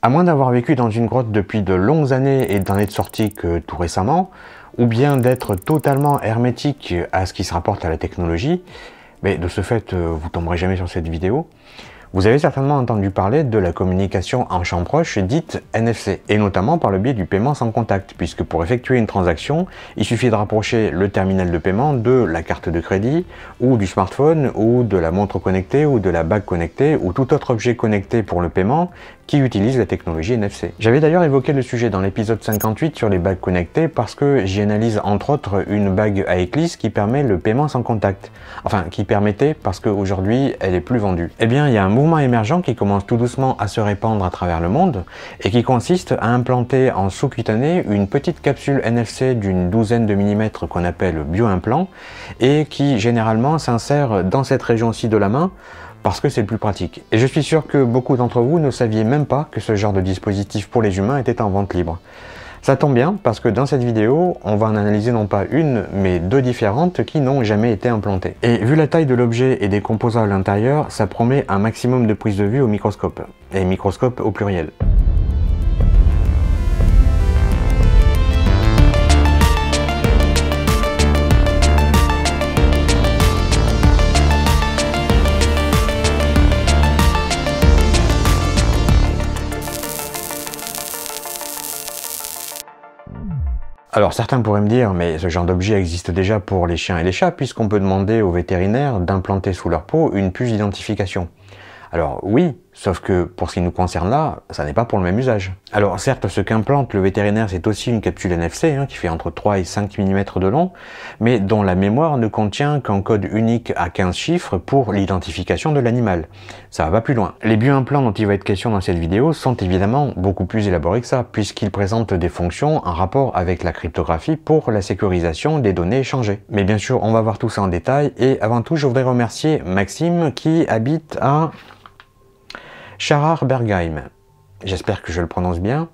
À moins d'avoir vécu dans une grotte depuis de longues années et d'en être sorti que tout récemment, ou bien d'être totalement hermétique à ce qui se rapporte à la technologie, mais de ce fait, vous tomberez jamais sur cette vidéo. Vous avez certainement entendu parler de la communication en champ proche dite NFC, et notamment par le biais du paiement sans contact, puisque pour effectuer une transaction, il suffit de rapprocher le terminal de paiement de la carte de crédit, ou du smartphone, ou de la montre connectée, ou de la bague connectée, ou tout autre objet connecté pour le paiement qui utilise la technologie NFC. J'avais d'ailleurs évoqué le sujet dans l'épisode 58 sur les bagues connectées parce que j'y analyse entre autres une bague à éclisse qui permet le paiement sans contact. Enfin, qui permettait parce qu'aujourd'hui elle est plus vendue. Eh bien, il y a un mouvement émergent qui commence tout doucement à se répandre à travers le monde et qui consiste à implanter en sous-cutané une petite capsule NFC d'une douzaine de millimètres qu'on appelle bio-implant et qui généralement s'insère dans cette région-ci de la main parce que c'est le plus pratique. Et je suis sûr que beaucoup d'entre vous ne saviez même pas que ce genre de dispositif pour les humains était en vente libre. Ça tombe bien parce que dans cette vidéo, on va en analyser non pas une, mais deux différentes qui n'ont jamais été implantées. Et vu la taille de l'objet et des composants à l'intérieur, ça promet un maximum de prise de vue au microscope. Et microscope au pluriel. Alors certains pourraient me dire, mais ce genre d'objet existe déjà pour les chiens et les chats, puisqu'on peut demander aux vétérinaires d'implanter sous leur peau une puce d'identification. Alors oui, sauf que pour ce qui nous concerne là, ça n'est pas pour le même usage. Alors certes, ce qu'implante le vétérinaire, c'est aussi une capsule NFC qui fait entre 3 et 5 mm de long, mais dont la mémoire ne contient qu'un code unique à 15 chiffres pour l'identification de l'animal. Ça va plus loin. Les bio-implants dont il va être question dans cette vidéo sont évidemment beaucoup plus élaborés que ça, puisqu'ils présentent des fonctions en rapport avec la cryptographie pour la sécurisation des données échangées. Mais bien sûr, on va voir tout ça en détail, et avant tout, je voudrais remercier Maxime qui habite à Scharerbergheim. J'espère que je le prononce bien.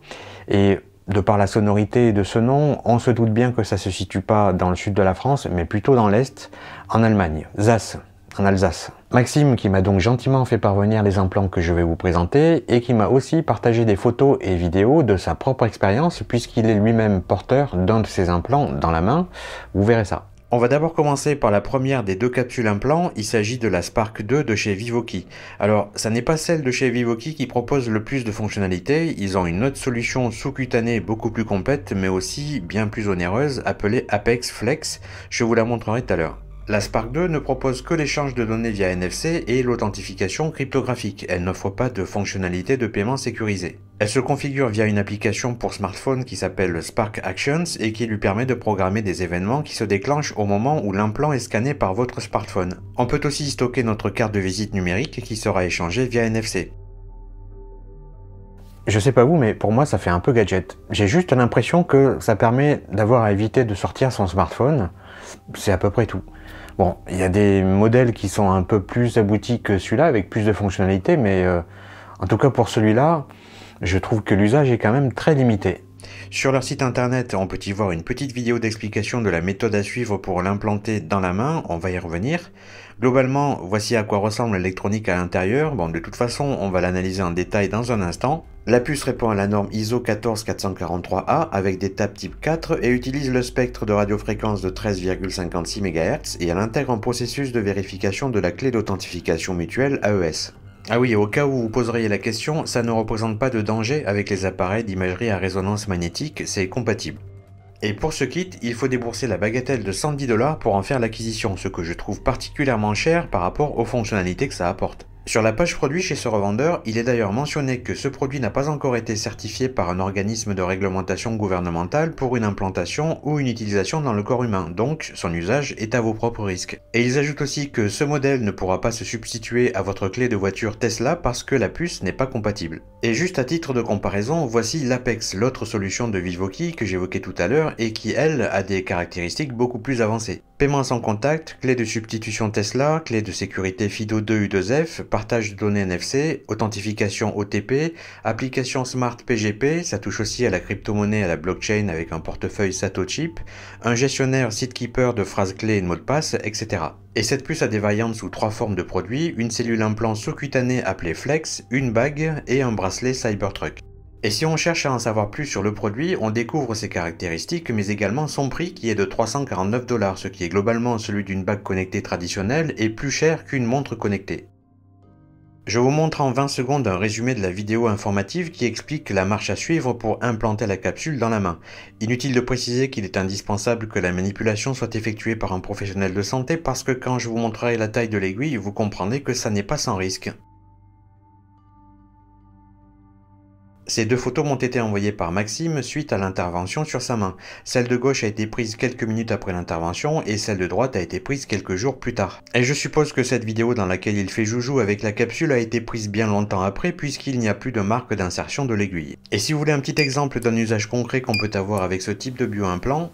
Et de par la sonorité de ce nom, on se doute bien que ça se situe pas dans le sud de la France, mais plutôt dans l'Est, en Allemagne. Zas, en Alsace. Maxime qui m'a donc gentiment fait parvenir les implants que je vais vous présenter et qui m'a aussi partagé des photos et vidéos de sa propre expérience puisqu'il est lui-même porteur d'un de ces implants dans la main. Vous verrez ça. On va d'abord commencer par la première des deux capsules implants, il s'agit de la Spark 2 de chez Vivoki. Alors, ça n'est pas celle de chez Vivoki qui propose le plus de fonctionnalités, ils ont une autre solution sous-cutanée beaucoup plus complète, mais aussi bien plus onéreuse, appelée Apex Flex, je vous la montrerai tout à l'heure. La Spark 2 ne propose que l'échange de données via NFC et l'authentification cryptographique. Elle n'offre pas de fonctionnalité de paiement sécurisée. Elle se configure via une application pour smartphone qui s'appelle Spark Actions et qui lui permet de programmer des événements qui se déclenchent au moment où l'implant est scanné par votre smartphone. On peut aussi stocker notre carte de visite numérique qui sera échangée via NFC. Je sais pas vous, mais pour moi ça fait un peu gadget. J'ai juste l'impression que ça permet d'avoir à éviter de sortir son smartphone. C'est à peu près tout. Bon, il y a des modèles qui sont un peu plus aboutis que celui-là, avec plus de fonctionnalités, mais en tout cas pour celui-là, je trouve que l'usage est quand même très limité. Sur leur site internet, on peut y voir une petite vidéo d'explication de la méthode à suivre pour l'implanter dans la main, on va y revenir. Globalement, voici à quoi ressemble l'électronique à l'intérieur. Bon, de toute façon, on va l'analyser en détail dans un instant. La puce répond à la norme ISO 14443A avec des tables type 4 et utilise le spectre de radiofréquence de 13,56 MHz et elle intègre un processus de vérification de la clé d'authentification mutuelle AES. Ah oui, au cas où vous poseriez la question, ça ne représente pas de danger avec les appareils d'imagerie à résonance magnétique, c'est compatible. Et pour ce kit, il faut débourser la bagatelle de 110 $ pour en faire l'acquisition, ce que je trouve particulièrement cher par rapport aux fonctionnalités que ça apporte. Sur la page produit chez ce revendeur, il est d'ailleurs mentionné que ce produit n'a pas encore été certifié par un organisme de réglementation gouvernementale pour une implantation ou une utilisation dans le corps humain, donc son usage est à vos propres risques. Et ils ajoutent aussi que ce modèle ne pourra pas se substituer à votre clé de voiture Tesla parce que la puce n'est pas compatible. Et juste à titre de comparaison, voici l'Apex, l'autre solution de Vivoki que j'évoquais tout à l'heure et qui, elle, a des caractéristiques beaucoup plus avancées. Paiement sans contact, clé de substitution Tesla, clé de sécurité FIDO2U2F, partage de données NFC, authentification OTP, application Smart PGP, ça touche aussi à la crypto-monnaie et à la blockchain avec un portefeuille Satochip, un gestionnaire SeedKeeper de phrases clés et de mots de passe, etc. Et cette puce a des variantes sous 3 formes de produits, une cellule implant sous-cutanée appelée Flex, une bague et un bracelet Cybertruck. Et si on cherche à en savoir plus sur le produit, on découvre ses caractéristiques, mais également son prix qui est de 349 $, ce qui est globalement celui d'une bague connectée traditionnelle et plus cher qu'une montre connectée. Je vous montre en 20 secondes un résumé de la vidéo informative qui explique la marche à suivre pour implanter la capsule dans la main. Inutile de préciser qu'il est indispensable que la manipulation soit effectuée par un professionnel de santé parce que quand je vous montrerai la taille de l'aiguille, vous comprendrez que ça n'est pas sans risque. Ces deux photos m'ont été envoyées par Maxime suite à l'intervention sur sa main. Celle de gauche a été prise quelques minutes après l'intervention et celle de droite a été prise quelques jours plus tard. Et je suppose que cette vidéo dans laquelle il fait joujou avec la capsule a été prise bien longtemps après puisqu'il n'y a plus de marque d'insertion de l'aiguille. Et si vous voulez un petit exemple d'un usage concret qu'on peut avoir avec ce type de bio-implant,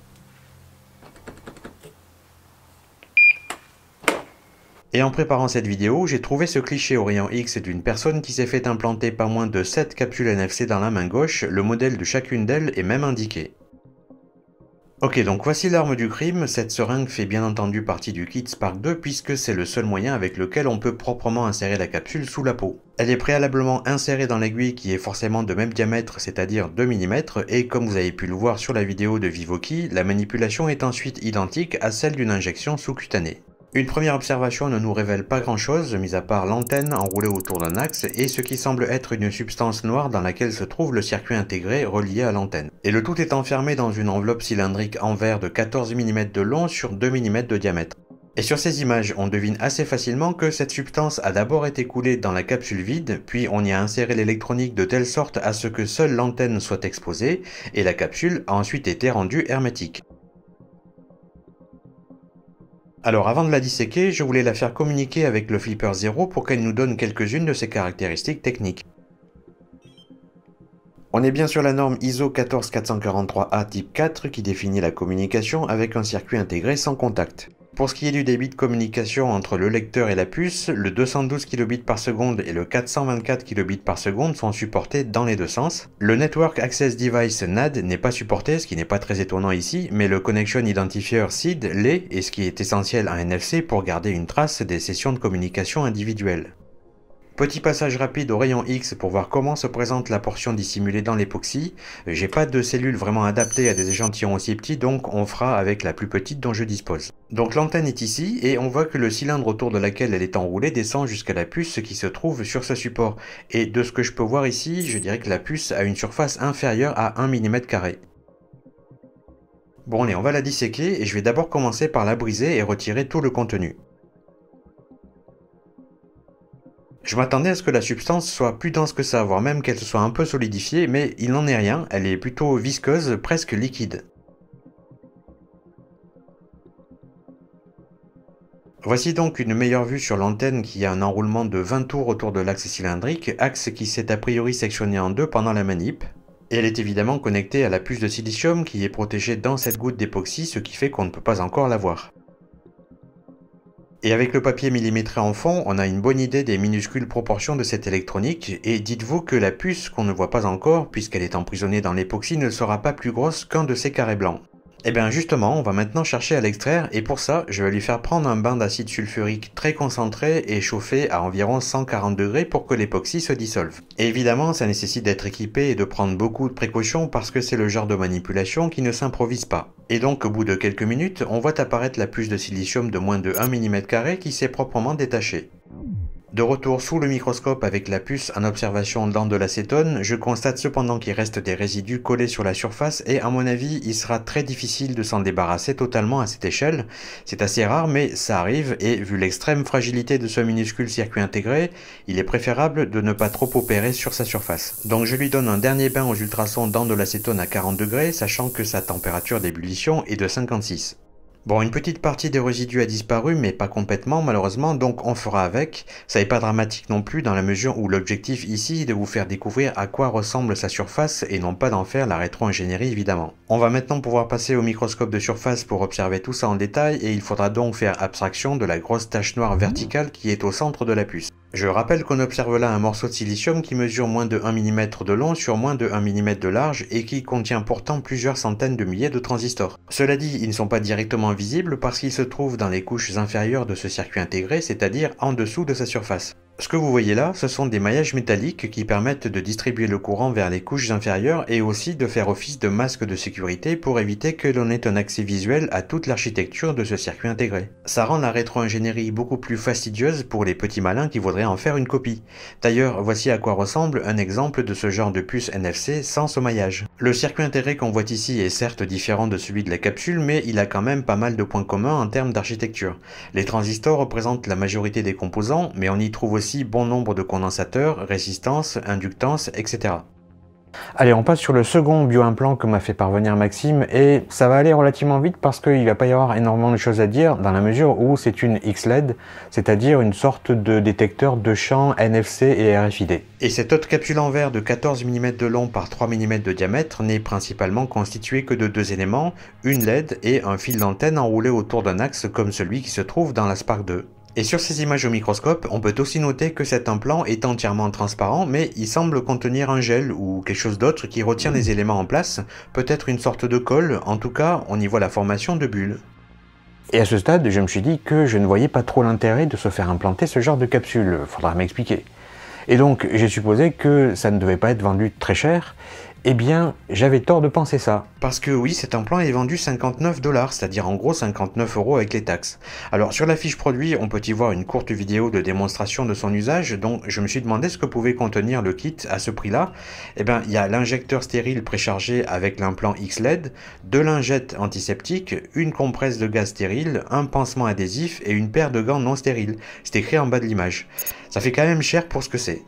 et en préparant cette vidéo, j'ai trouvé ce cliché au rayon X d'une personne qui s'est fait implanter pas moins de 7 capsules NFC dans la main gauche, le modèle de chacune d'elles est même indiqué. Ok, donc voici l'arme du crime, cette seringue fait bien entendu partie du kit Spark 2 puisque c'est le seul moyen avec lequel on peut proprement insérer la capsule sous la peau. Elle est préalablement insérée dans l'aiguille qui est forcément de même diamètre, c'est-à-dire 2 mm, et comme vous avez pu le voir sur la vidéo de Vivoki, la manipulation est ensuite identique à celle d'une injection sous-cutanée. Une première observation ne nous révèle pas grand chose, mis à part l'antenne enroulée autour d'un axe et ce qui semble être une substance noire dans laquelle se trouve le circuit intégré relié à l'antenne. Et le tout est enfermé dans une enveloppe cylindrique en verre de 14 mm de long sur 2 mm de diamètre. Et sur ces images, on devine assez facilement que cette substance a d'abord été coulée dans la capsule vide, puis on y a inséré l'électronique de telle sorte à ce que seule l'antenne soit exposée, et la capsule a ensuite été rendue hermétique. Alors avant de la disséquer, je voulais la faire communiquer avec le Flipper Zero pour qu'elle nous donne quelques-unes de ses caractéristiques techniques. On est bien sur la norme ISO 14443A type 4 qui définit la communication avec un circuit intégré sans contact. Pour ce qui est du débit de communication entre le lecteur et la puce, le 212 kbps et le 424 kbps sont supportés dans les deux sens. Le Network Access Device NAD n'est pas supporté, ce qui n'est pas très étonnant ici, mais le Connection Identifier SID l'est, et ce qui est essentiel à NFC pour garder une trace des sessions de communication individuelles. Petit passage rapide au rayon X pour voir comment se présente la portion dissimulée dans l'époxy. J'ai pas de cellules vraiment adaptées à des échantillons aussi petits, donc on fera avec la plus petite dont je dispose. Donc l'antenne est ici, et on voit que le cylindre autour de laquelle elle est enroulée descend jusqu'à la puce qui se trouve sur ce support. Et de ce que je peux voir ici, je dirais que la puce a une surface inférieure à 1 mm². Bon allez, on va la disséquer, et je vais d'abord commencer par la briser et retirer tout le contenu. Je m'attendais à ce que la substance soit plus dense que ça, voire même qu'elle se soit un peu solidifiée, mais il n'en est rien, elle est plutôt visqueuse, presque liquide. Voici donc une meilleure vue sur l'antenne qui a un enroulement de 20 tours autour de l'axe cylindrique, axe qui s'est a priori sectionné en deux pendant la manip. Et elle est évidemment connectée à la puce de silicium qui est protégée dans cette goutte d'époxy, ce qui fait qu'on ne peut pas encore la voir. Et avec le papier millimétré en fond, on a une bonne idée des minuscules proportions de cette électronique, et dites-vous que la puce qu'on ne voit pas encore, puisqu'elle est emprisonnée dans l'époxy, ne sera pas plus grosse qu'un de ces carrés blancs. Et bien justement, on va maintenant chercher à l'extraire, et pour ça, je vais lui faire prendre un bain d'acide sulfurique très concentré et chauffé à environ 140 degrés pour que l'époxy se dissolve. Et évidemment, ça nécessite d'être équipé et de prendre beaucoup de précautions parce que c'est le genre de manipulation qui ne s'improvise pas. Et donc au bout de quelques minutes, on voit apparaître la puce de silicium de moins de 1 mm² qui s'est proprement détachée. De retour sous le microscope avec la puce en observation dans de l'acétone, je constate cependant qu'il reste des résidus collés sur la surface et à mon avis, il sera très difficile de s'en débarrasser totalement à cette échelle. C'est assez rare mais ça arrive et vu l'extrême fragilité de ce minuscule circuit intégré, il est préférable de ne pas trop opérer sur sa surface. Donc je lui donne un dernier bain aux ultrasons dans de l'acétone à 40 degrés, sachant que sa température d'ébullition est de 56. Bon, une petite partie des résidus a disparu, mais pas complètement malheureusement, donc on fera avec. Ça n'est pas dramatique non plus dans la mesure où l'objectif ici est de vous faire découvrir à quoi ressemble sa surface et non pas d'en faire la rétro-ingénierie évidemment. On va maintenant pouvoir passer au microscope de surface pour observer tout ça en détail et il faudra donc faire abstraction de la grosse tache noire verticale qui est au centre de la puce. Je rappelle qu'on observe là un morceau de silicium qui mesure moins de 1 mm de long sur moins de 1 mm de large et qui contient pourtant plusieurs centaines de milliers de transistors. Cela dit, ils ne sont pas directement visibles parce qu'ils se trouvent dans les couches inférieures de ce circuit intégré, c'est-à-dire en dessous de sa surface. Ce que vous voyez là, ce sont des maillages métalliques qui permettent de distribuer le courant vers les couches inférieures et aussi de faire office de masque de sécurité pour éviter que l'on ait un accès visuel à toute l'architecture de ce circuit intégré. Ça rend la rétro-ingénierie beaucoup plus fastidieuse pour les petits malins qui voudraient en faire une copie. D'ailleurs, voici à quoi ressemble un exemple de ce genre de puce NFC sans ce maillage. Le circuit intégré qu'on voit ici est certes différent de celui de la capsule, mais il a quand même pas mal de points communs en termes d'architecture. Les transistors représentent la majorité des composants, mais on y trouve aussi bon nombre de condensateurs, résistances, inductances, etc. Allez, on passe sur le second bioimplant que m'a fait parvenir Maxime, et ça va aller relativement vite parce qu'il ne va pas y avoir énormément de choses à dire dans la mesure où c'est une XLED, c'est-à-dire une sorte de détecteur de champ NFC et RFID. Et cette haute capsule en verre de 14 mm de long par 3 mm de diamètre n'est principalement constituée que de deux éléments, une LED et un fil d'antenne enroulé autour d'un axe comme celui qui se trouve dans la Spark 2. Et sur ces images au microscope, on peut aussi noter que cet implant est entièrement transparent, mais il semble contenir un gel ou quelque chose d'autre qui retient les éléments en place, peut-être une sorte de colle, en tout cas on y voit la formation de bulles. Et à ce stade, je me suis dit que je ne voyais pas trop l'intérêt de se faire implanter ce genre de capsule, faudra m'expliquer. Et donc j'ai supposé que ça ne devait pas être vendu très cher. Eh bien, j'avais tort de penser ça. Parce que oui, cet implant est vendu 59 $, c'est-à-dire en gros 59 € avec les taxes. Alors sur la fiche produit, on peut y voir une courte vidéo de démonstration de son usage, donc je me suis demandé ce que pouvait contenir le kit à ce prix-là. Eh bien, il y a l'injecteur stérile préchargé avec l'implant XLED, deux lingettes antiseptiques, une compresse de gaz stérile, un pansement adhésif et une paire de gants non stériles. C'est écrit en bas de l'image. Ça fait quand même cher pour ce que c'est.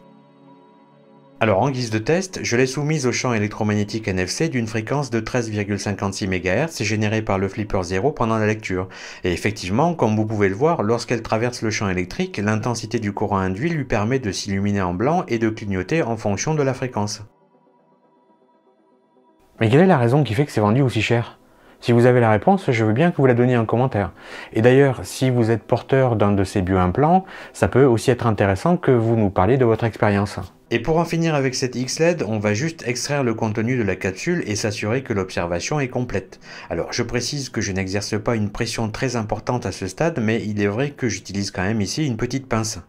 Alors en guise de test, je l'ai soumise au champ électromagnétique NFC d'une fréquence de 13,56 MHz générée par le Flipper 0 pendant la lecture. Et effectivement, comme vous pouvez le voir, lorsqu'elle traverse le champ électrique, l'intensité du courant induit lui permet de s'illuminer en blanc et de clignoter en fonction de la fréquence. Mais quelle est la raison qui fait que c'est vendu aussi cher ? Si vous avez la réponse, je veux bien que vous la donniez en commentaire. Et d'ailleurs, si vous êtes porteur d'un de ces bioimplants, ça peut aussi être intéressant que vous nous parliez de votre expérience. Et pour en finir avec cette XLED, on va juste extraire le contenu de la capsule et s'assurer que l'observation est complète. Alors je précise que je n'exerce pas une pression très importante à ce stade, mais il est vrai que j'utilise quand même ici une petite pince.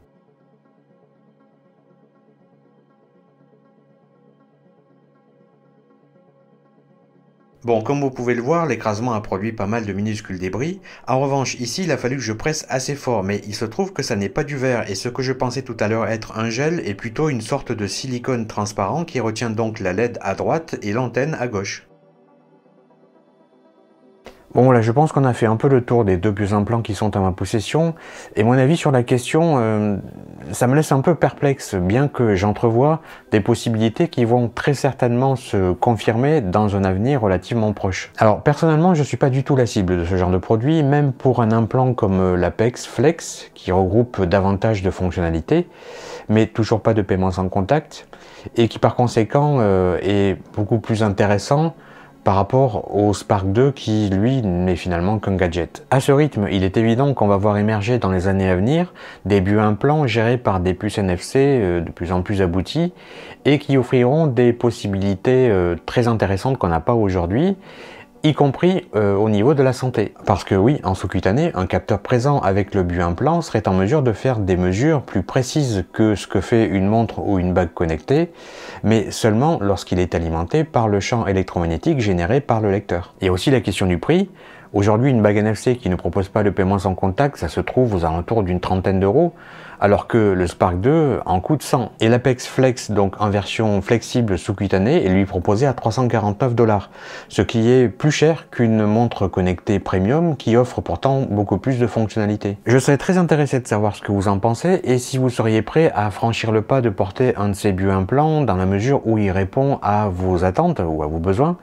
Bon, comme vous pouvez le voir, l'écrasement a produit pas mal de minuscules débris. En revanche, ici, il a fallu que je presse assez fort, mais il se trouve que ça n'est pas du verre, et ce que je pensais tout à l'heure être un gel est plutôt une sorte de silicone transparent qui retient donc la LED à droite et l'antenne à gauche. Bon là, je pense qu'on a fait un peu le tour des deux bioimplants qui sont à ma possession, et mon avis sur la question, ça me laisse un peu perplexe, bien que j'entrevois des possibilités qui vont très certainement se confirmer dans un avenir relativement proche. Alors personnellement, je ne suis pas du tout la cible de ce genre de produit, même pour un implant comme l'Apex Flex, qui regroupe davantage de fonctionnalités, mais toujours pas de paiement sans contact, et qui par conséquent est beaucoup plus intéressant par rapport au Spark 2 qui, lui, n'est finalement qu'un gadget. À ce rythme, il est évident qu'on va voir émerger dans les années à venir des bioimplants gérés par des puces NFC de plus en plus abouties et qui offriront des possibilités très intéressantes qu'on n'a pas aujourd'hui, y compris au niveau de la santé. Parce que oui, en sous-cutané, un capteur présent avec le bioimplant serait en mesure de faire des mesures plus précises que ce que fait une montre ou une bague connectée, mais seulement lorsqu'il est alimenté par le champ électromagnétique généré par le lecteur. Il y a aussi la question du prix. Aujourd'hui, une bague NFC qui ne propose pas de paiement sans contact, ça se trouve aux alentours d'une trentaine d'euros, alors que le Spark 2 en coûte 100. Et l'Apex Flex, donc en version flexible sous-cutanée, est lui proposé à 349 $, ce qui est plus cher qu'une montre connectée premium qui offre pourtant beaucoup plus de fonctionnalités. Je serais très intéressé de savoir ce que vous en pensez et si vous seriez prêt à franchir le pas de porter un de ces bioimplants dans la mesure où il répond à vos attentes ou à vos besoins.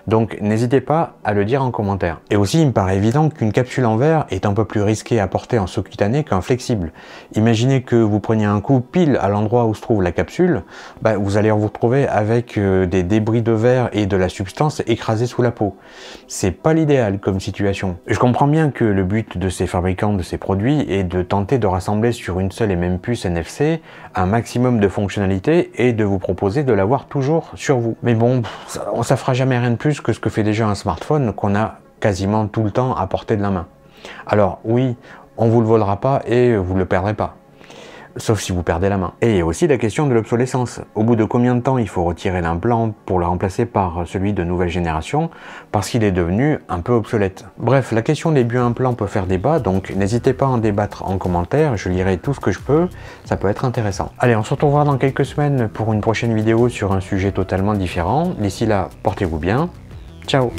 Donc n'hésitez pas à le dire en commentaire. Et aussi, il me paraît évident qu'une capsule en verre est un peu plus risquée à porter en sous-cutané qu'un flexible. Imaginez que vous preniez un coup pile à l'endroit où se trouve la capsule, vous allez vous retrouver avec des débris de verre et de la substance écrasée sous la peau. C'est pas l'idéal comme situation. Je comprends bien que le but de ces fabricants de ces produits est de tenter de rassembler sur une seule et même puce NFC un maximum de fonctionnalités et de vous proposer de l'avoir toujours sur vous. Mais bon, ça fera jamais rien de plus que ce que fait déjà un smartphone qu'on a quasiment tout le temps à portée de la main. Alors oui, on vous le volera pas et vous le perdrez pas. sauf si vous perdez la main. Et il y a aussi la question de l'obsolescence. Au bout de combien de temps il faut retirer l'implant pour le remplacer par celui de nouvelle génération, parce qu'il est devenu un peu obsolète. Bref, la question des bioimplants peut faire débat, donc n'hésitez pas à en débattre en commentaire, je lirai tout ce que je peux, ça peut être intéressant. Allez, on se retrouvera dans quelques semaines pour une prochaine vidéo sur un sujet totalement différent. D'ici là, portez-vous bien. Ciao!